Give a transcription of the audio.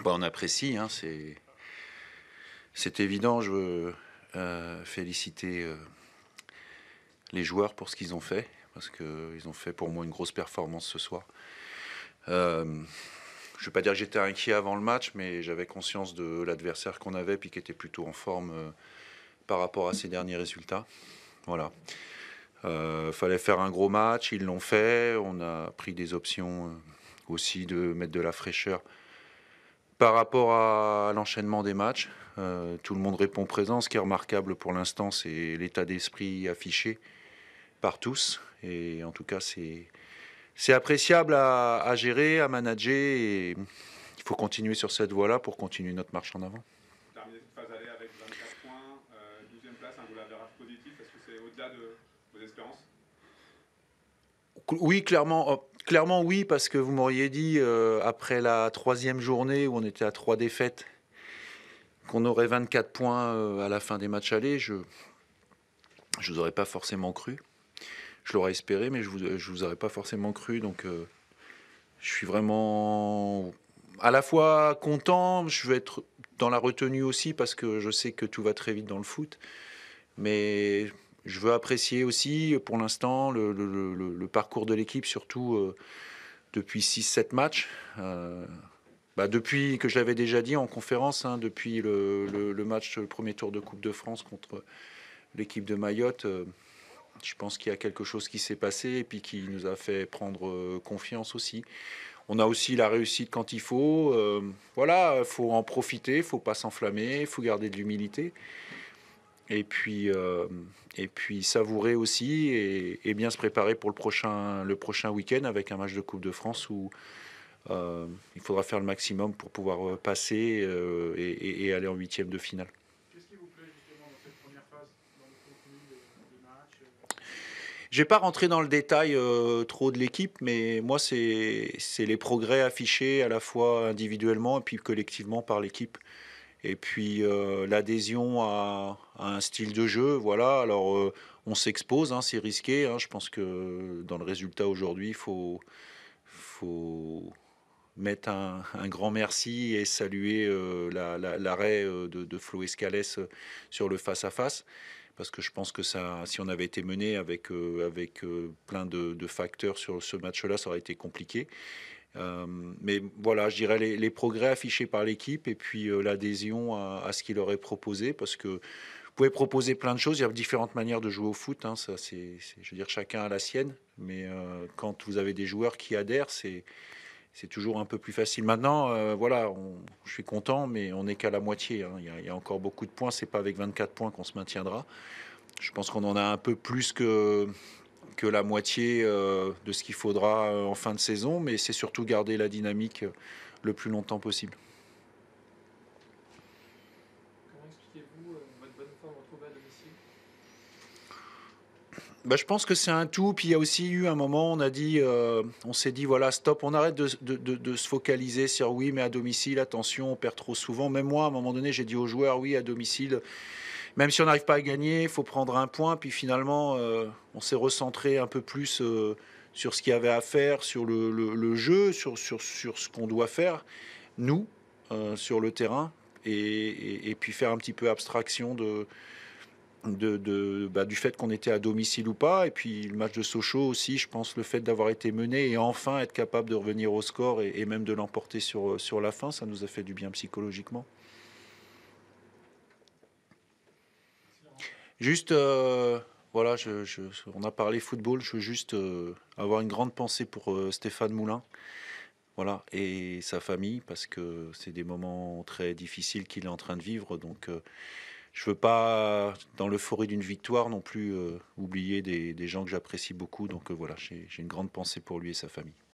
Bah, on apprécie, hein, c'est évident. Je veux féliciter les joueurs pour ce qu'ils ont fait, parce qu'ils ont fait pour moi une grosse performance ce soir. Je ne veux pas dire que j'étais inquiet avant le match, mais j'avais conscience de l'adversaire qu'on avait, puis qui était plutôt en forme par rapport à ses derniers résultats. Voilà. Fallait faire un gros match, ils l'ont fait. On a pris des options aussi de mettre de la fraîcheur par rapport à l'enchaînement des matchs. Tout le monde répond présent. Ce qui est remarquable pour l'instant, c'est l'état d'esprit affiché par tous. Et en tout cas, c'est appréciable à gérer, à manager. Et il faut continuer sur cette voie-là pour continuer notre marche en avant. Terminer cette phase aller avec 24 points, 12e place, un goal average positif, est-ce que c'est au-delà de vos espérances? Oui, clairement, clairement oui, parce que vous m'auriez dit, après la troisième journée où on était à 3 défaites, qu'on aurait 24 points à la fin des matchs allés, je ne vous aurais pas forcément cru. Je l'aurais espéré, mais je vous aurais pas forcément cru. Donc je suis vraiment à la fois content, je vais être dans la retenue aussi, parce que je sais que tout va très vite dans le foot. Mais je veux apprécier aussi, pour l'instant, le parcours de l'équipe, surtout depuis 6-7 matchs. Depuis que je l'avais déjà dit en conférence, hein, depuis le match, le premier tour de Coupe de France contre l'équipe de Mayotte, je pense qu'il y a quelque chose qui s'est passé et puis qui nous a fait prendre confiance aussi. On a aussi la réussite quand il faut. Voilà, il faut en profiter, il ne faut pas s'enflammer, il faut garder de l'humilité. Et puis savourer aussi et bien se préparer pour le prochain week-end avec un match de Coupe de France où il faudra faire le maximum pour pouvoir passer et aller en huitième de finale. Qu'est-ce qui vous plaît justement dans cette première phase, dans le contenu de match Je ne vais pas rentrer dans le détail trop de l'équipe, mais moi, c'est les progrès affichés à la fois individuellement et puis collectivement par l'équipe. Et puis l'adhésion à un style de jeu, voilà. Alors on s'expose, hein, c'est risqué. Hein. Je pense que dans le résultat aujourd'hui, faut mettre un grand merci et saluer l'arrêt de Flo Escalès sur le face-à-face. Parce que je pense que ça, si on avait été mené avec plein de facteurs sur ce match-là, ça aurait été compliqué. Mais voilà, je dirais les progrès affichés par l'équipe et puis l'adhésion à ce qu'il aurait proposé, parce que vous pouvez proposer plein de choses, il y a différentes manières de jouer au foot, hein, ça, je veux dire, chacun a la sienne, mais quand vous avez des joueurs qui adhèrent, c'est toujours un peu plus facile. Maintenant, voilà, je suis content, mais on n'est qu'à la moitié, hein. Il y a encore beaucoup de points, c'est pas avec 24 points qu'on se maintiendra. Je pense qu'on en a un peu plus que la moitié de ce qu'il faudra en fin de saison, mais c'est surtout garder la dynamique le plus longtemps possible. Comment expliquez-vous votre bonne forme retrouvée à domicile? Je pense que c'est un tout. Puis il y a aussi eu un moment, on s'est dit, voilà, stop, on arrête de se focaliser sur oui, mais à domicile, attention, on perd trop souvent. Même moi, à un moment donné, j'ai dit aux joueurs, oui, à domicile, même si on n'arrive pas à gagner, il faut prendre un point. Puis finalement, on s'est recentré un peu plus sur ce qu'il y avait à faire, sur le jeu, sur ce qu'on doit faire, nous, sur le terrain, et puis faire un petit peu abstraction du fait qu'on était à domicile ou pas. Et puis le match de Sochaux aussi, je pense, le fait d'avoir été mené et enfin être capable de revenir au score et même de l'emporter sur la fin, ça nous a fait du bien psychologiquement. Merci Laurent. Juste, voilà, on a parlé football, je veux juste avoir une grande pensée pour Stéphane Moulin, voilà, et sa famille, parce que c'est des moments très difficiles qu'il est en train de vivre. Donc, je veux pas, dans l'euphorie d'une victoire, non plus oublier des gens que j'apprécie beaucoup. Donc, voilà, j'ai une grande pensée pour lui et sa famille.